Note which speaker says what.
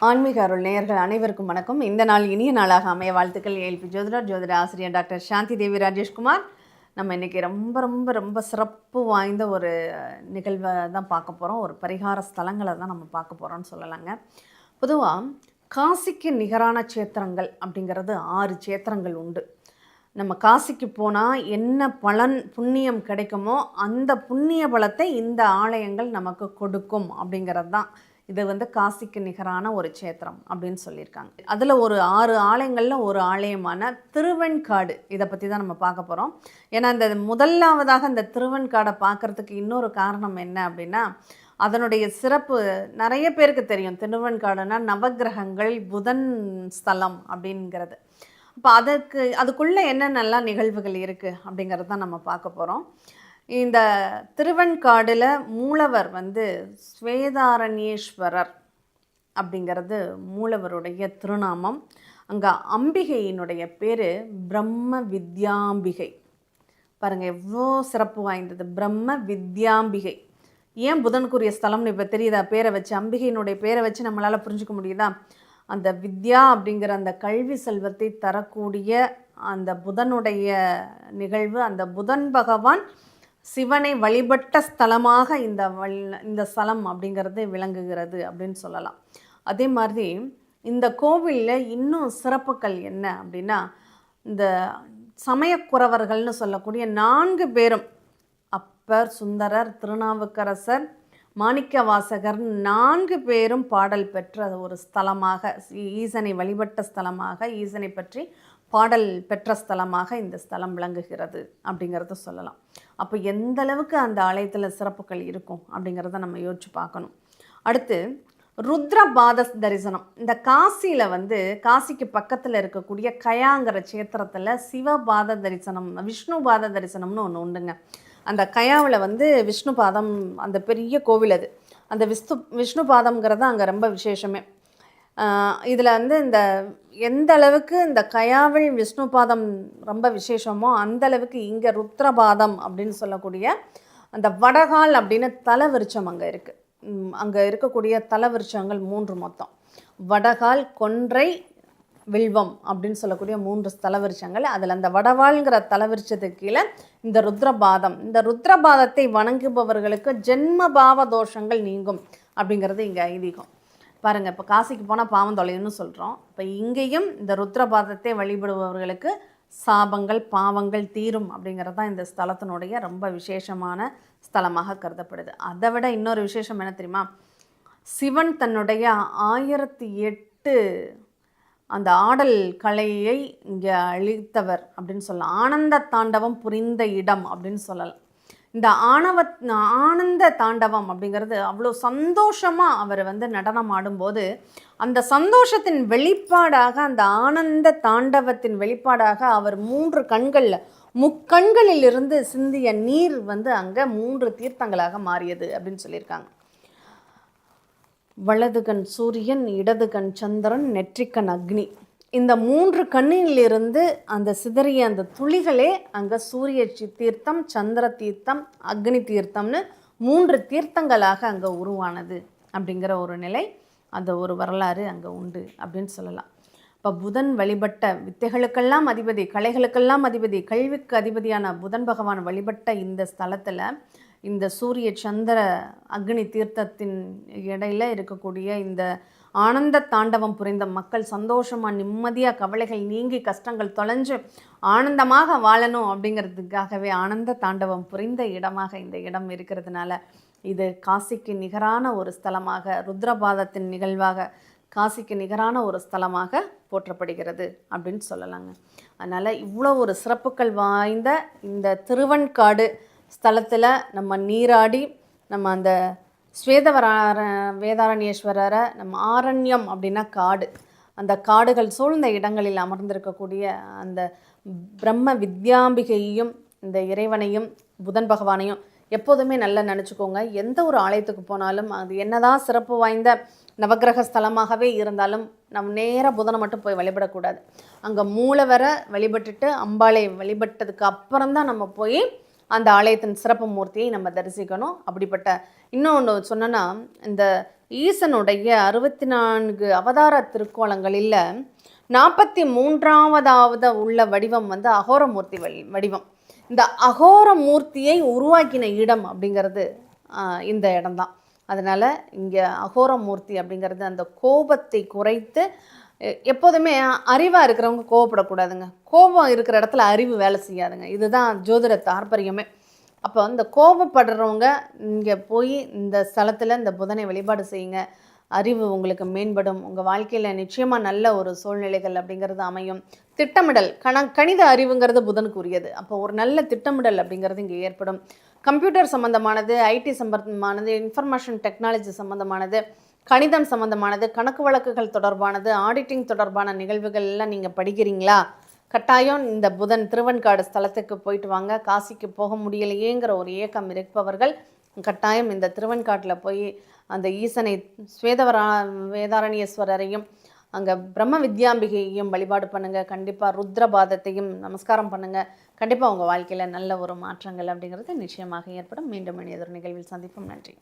Speaker 1: ஆன்மீக அருள் நேயர்கள் அனைவருக்கும் வணக்கம். இந்த நாள் இனிய நாளாக அமைய வாழ்த்துக்கள். ஏஎல்பி ஜோதிட ஆசிரியர் டாக்டர் சாந்தி தேவி ராஜேஷ்குமார். நம்ம இன்றைக்கி ரொம்ப ரொம்ப ரொம்ப சிறப்பு வாய்ந்த ஒரு நிகழ்வை தான் பார்க்க போகிறோம். ஒரு பரிகார ஸ்தலங்களை தான் நம்ம பார்க்க போகிறோம்னு சொல்லலாங்க. பொதுவாக காசிக்கு நிகரான சேத்திரங்கள் அப்படிங்கிறது 6 சேத்திரங்கள் உண்டு. நம்ம காசிக்கு போனால் என்ன பலன் புண்ணியம் கிடைக்குமோ அந்த புண்ணிய பலத்தை இந்த ஆலயங்கள் நமக்கு கொடுக்கும் அப்படிங்கிறது தான். இது காசிக்கு நிகரான ஒரு சேத்திரம் அப்படின்னு சொல்லியிருக்காங்க. அதில் ஒரு 6 ஆலயங்களில் ஒரு ஆலயமான திருவெண்காடு, இதை பற்றி தான் நம்ம பார்க்க போகிறோம். ஏன்னா இந்த முதலாவதாக இந்த திருவெண்காடை பார்க்குறதுக்கு இன்னொரு காரணம் என்ன அப்படின்னா, அதனுடைய சிறப்பு நிறைய பேருக்கு தெரியும். திருவெண்காடுனா நவகிரகங்கள் புதன் ஸ்தலம் அப்படிங்கிறது. அப்போ அதுக்குள்ளே என்னென்னலாம் நிகழ்வுகள் இருக்குது அப்படிங்கிறது தான் நம்ம பார்க்க போகிறோம். இந்த திருவெண்காடில் மூலவர் ஸ்வேதாரண்யேஸ்வரர் அப்படிங்கிறது மூலவருடைய திருநாமம். அங்கே அம்பிகையினுடைய பேர் பிரம்ம வித்யாம்பிகை. பாருங்கள் எவ்வளோ சிறப்பு வாய்ந்தது, பிரம்ம வித்யாம்பிகை. ஏன் புதனுக்குரிய ஸ்தலம்னு இப்போ தெரியுதா? பேரை வச்சு, அம்பிகையினுடைய பேரை வச்சு நம்மளால் புரிஞ்சுக்க முடியுதா? அந்த வித்யா அப்படிங்கிற அந்த கல்வி செல்வத்தை தரக்கூடிய அந்த புதனுடைய நிகழ்வு. அந்த புதன் பகவான் சிவனை வழிபட்ட ஸ்தலமாக இந்த ஸ்தலம் அப்படிங்கிறது விளங்குகிறது அப்படின்னு சொல்லலாம். அதே மாதிரி இந்த கோவிலில் இன்னும் சிறப்புகள் என்ன அப்படின்னா, இந்த சமயக்குறவர்கள்னு சொல்லக்கூடிய 4 பேரும், அப்பர், சுந்தரர், திருநாவுக்கரசர், மாணிக்கவாசகர் 4 பேரும் பாடல் பெற்ற ஒரு ஸ்தலமாக, ஈசனை வழிபட்ட ஸ்தலமாக, ஈசனை பற்றி பாடல் பெற்ற ஸ்தலமாக இந்த ஸ்தலம் விளங்குகிறது அப்படிங்கிறத சொல்லலாம். அப்போ எந்த அளவுக்கு அந்த ஆலயத்தில் சிறப்புகள் இருக்கும் அப்படிங்கிறத நம்ம யோசிச்சு பார்க்கணும். அடுத்து ருத்ரபாத தரிசனம். இந்த காசியில் காசிக்கு பக்கத்தில் இருக்கக்கூடிய கயாங்கிற சேத்திரத்தில் சிவபாத தரிசனம், விஷ்ணு பாத தரிசனம்னு ஒன்று உண்டுங்க. அந்த கயாவில் விஷ்ணு பாதம், அந்த பெரிய கோவில் அது. அந்த விஷ்ணு பாதம்ங்கிறது அங்கே ரொம்ப விசேஷமே. இதில் இந்த எந்த அளவுக்கு இந்த கயாவில் விஷ்ணு பாதம் ரொம்ப விசேஷமோ அந்த அளவுக்கு இங்கே ருத்ரபாதம் அப்படின்னு சொல்லக்கூடிய அந்த வடகால் அப்படின்னு தலவிருச்சம் அங்கே இருக்குது. அங்கே இருக்கக்கூடிய தலவிருச்சங்கள் 3 மொத்தம். வடகால், கொன்றை, வில்வம் அப்படின்னு சொல்லக்கூடிய 3 தலவிருச்சங்கள். அதில் அந்த வடவாள்ங்கிற தலவிருச்சத்துக்கு கீழே இந்த ருத்ரபாதம். இந்த ருத்ரபாதத்தை வணங்குபவர்களுக்கு ஜென்மபாவ தோஷங்கள் நீங்கும் அப்படிங்கிறது இங்கே ஐதீகம். பாருங்கள், இப்போ காசிக்கு போனால் பாவம் தொலைன்னு சொல்கிறோம். இப்போ இங்கேயும் இந்த ருத்ரபாதத்தை வழிபடுபவர்களுக்கு சாபங்கள் பாவங்கள் தீரும் அப்படிங்கிறது தான் இந்த ஸ்தலத்தினுடைய ரொம்ப விசேஷமான ஸ்தலமாக கருதப்படுது. அதை விட இன்னொரு விசேஷம் என்ன தெரியுமா? சிவன் தன்னுடைய 1008 அந்த ஆடல் கலையை இங்கே அழித்தவர் அப்படின்னு சொல்லலாம். ஆனந்த தாண்டவம் புரிந்த இடம் அப்படின்னு சொல்லலாம். இந்த ஆனந்த தாண்டவம் அப்படிங்கிறது அவ்வளோ சந்தோஷமாக அவர் நடனம் ஆடும்போது அந்த சந்தோஷத்தின் வெளிப்பாடாக, அந்த ஆனந்த தாண்டவத்தின் வெளிப்பாடாக அவர் 3 கண்களில், முக்கண்களிலிருந்து சிந்திய நீர் அங்கே 3 தீர்த்தங்களாக மாறியது அப்படின்னு சொல்லியிருக்காங்க. வலது கண் சூரியன், இடது கண் சந்திரன், நெற்றிக்கண் அக்னி. இந்த 3 கண்ணிலிருந்து அந்த சிதறிய அந்த துளிகளே அங்கே சூரிய தீர்த்தம், சந்திர தீர்த்தம், அக்னி தீர்த்தம்னு 3 தீர்த்தங்களாக அங்கே உருவானது அப்படிங்கிற ஒரு நிலை, அந்த ஒரு வரலாறு அங்கே உண்டு அப்படின்னு சொல்லலாம். இப்போ புதன் வழிபட்ட வித்தைகளுக்கெல்லாம் அதிபதி, கலைகளுக்கெல்லாம் அதிபதி, கல்விக்கு அதிபதியான புதன் பகவான் வழிபட்ட இந்த ஸ்தலத்தில் இந்த சூரிய சந்திர அக்னி தீர்த்தத்தின் இடையில் இருக்கக்கூடிய இந்த ஆனந்த தாண்டவம் புரிந்த மக்கள் சந்தோஷமாக, நிம்மதியாக, கவலைகள் நீங்கி, கஷ்டங்கள் தொலைஞ்சு ஆனந்தமாக வாழணும் அப்படிங்கிறதுக்காகவே ஆனந்த தாண்டவம் புரிந்த இடமாக இந்த இடம் இருக்கிறதுனால இது காசிக்கு நிகரான ஒரு ஸ்தலமாக, ருத்ரபாதத்தின் நிகழ்வாக காசிக்கு நிகரான ஒரு ஸ்தலமாக போற்றப்படுகிறது அப்படின்னு சொல்லலாங்க. அதனால் இவ்வளோ ஒரு சிறப்புகள் வாய்ந்த இந்த திருவெண்காடு ஸ்தலத்தில் நம்ம நீராடி, நம்ம அந்த வேதாரண்யேஸ்வரரை, நம்ம ஆரண்யம் அப்படின்னா காடு, அந்த காடுகள் சூழ்ந்த இடங்களில் அமர்ந்திருக்கக்கூடிய அந்த பிரம்ம வித்யாம்பிகையையும் இந்த இறைவனையும் புதன் பகவானையும் எப்போதுமே நல்லா நினச்சிக்கோங்க. எந்த ஒரு ஆலயத்துக்கு போனாலும் அது என்னதான் சிறப்பு வாய்ந்த நவகிரக ஸ்தலமாகவே இருந்தாலும் நம்ம நேராக புதனை மட்டும் போய் வழிபடக்கூடாது. அங்கே மூலவரை வழிபட்டுட்டு அம்பாளை வழிபட்டதுக்கு அப்புறம்தான் நம்ம போய் அந்த ஆலயத்தின் சிறப்பு மூர்த்தியை நம்ம தரிசிக்கணும். அப்படிப்பட்ட இன்னொன்று சொன்னோன்னா, இந்த ஈசனுடைய 64 அவதார திருக்கோலங்களில் 43வது உள்ள வடிவம் வந்து அகோரமூர்த்தி வடிவம். இந்த அகோரமூர்த்தியை உருவாக்கின இடம் அப்படிங்கிறது இந்த இடம்தான். அதனால் இங்கே அகோரமூர்த்தி அப்படிங்கிறது அந்த கோபத்தை குறைத்து, எப்போதுமே அறிவாக இருக்கிறவங்க கோவப்படக்கூடாதுங்க. கோபம் இருக்கிற இடத்துல அறிவு வேலை செய்யாதுங்க. இதுதான் ஜோதிட தாற்பயமே. அப்போ இந்த கோபப்படுறவங்க இங்கே போய் இந்த ஸ்தலத்தில் இந்த புதனை வழிபாடு செய்யுங்க. அறிவு உங்களுக்கு மேம்படும். உங்கள் வாழ்க்கையில் நிச்சயமாக நல்ல ஒரு சூழ்நிலைகள் அப்படிங்கிறது அமையும். திட்டமிடல் கணித அறிவுங்கிறது புதனுக்கு உரியது. அப்போ ஒரு நல்ல திட்டமிடல் அப்படிங்கிறது இங்கே ஏற்படும். கம்ப்யூட்டர் சம்மந்தமானது, ஐடி சம்பந்தமானது, இன்ஃபர்மேஷன் டெக்னாலஜி சம்மந்தமானது, கணிதம் சம்மந்தமானது, கணக்கு வழக்குகள் தொடர்பானது, ஆடிட்டிங் தொடர்பான நிகழ்வுகள் எல்லாம் நீங்கள் படிக்கிறீங்களா? கட்டாயம் இந்த புதன் திருவெண்காடு ஸ்தலத்துக்கு போயிட்டு வாங்க. காசிக்கு போக முடியலையேங்கிற ஒரு ஏக்கம் இருப்பவர்கள் கட்டாயம் இந்த திருவெண்காட்டில் போய் அந்த ஈசனை வேதாரண்யேஸ்வரரையும் அங்கே பிரம்ம வித்யாம்பிகையையும் வழிபாடு பண்ணுங்கள். கண்டிப்பாக ருத்ரபாதத்தையும் நமஸ்காரம் பண்ணுங்கள். கண்டிப்பாக உங்கள் வாழ்க்கையில் நல்ல ஒரு மாற்றங்கள் அப்படிங்கிறது நிச்சயமாக ஏற்படும். மீண்டும் எதிர் நிகழ்வில் சந்திப்போம். நன்றி.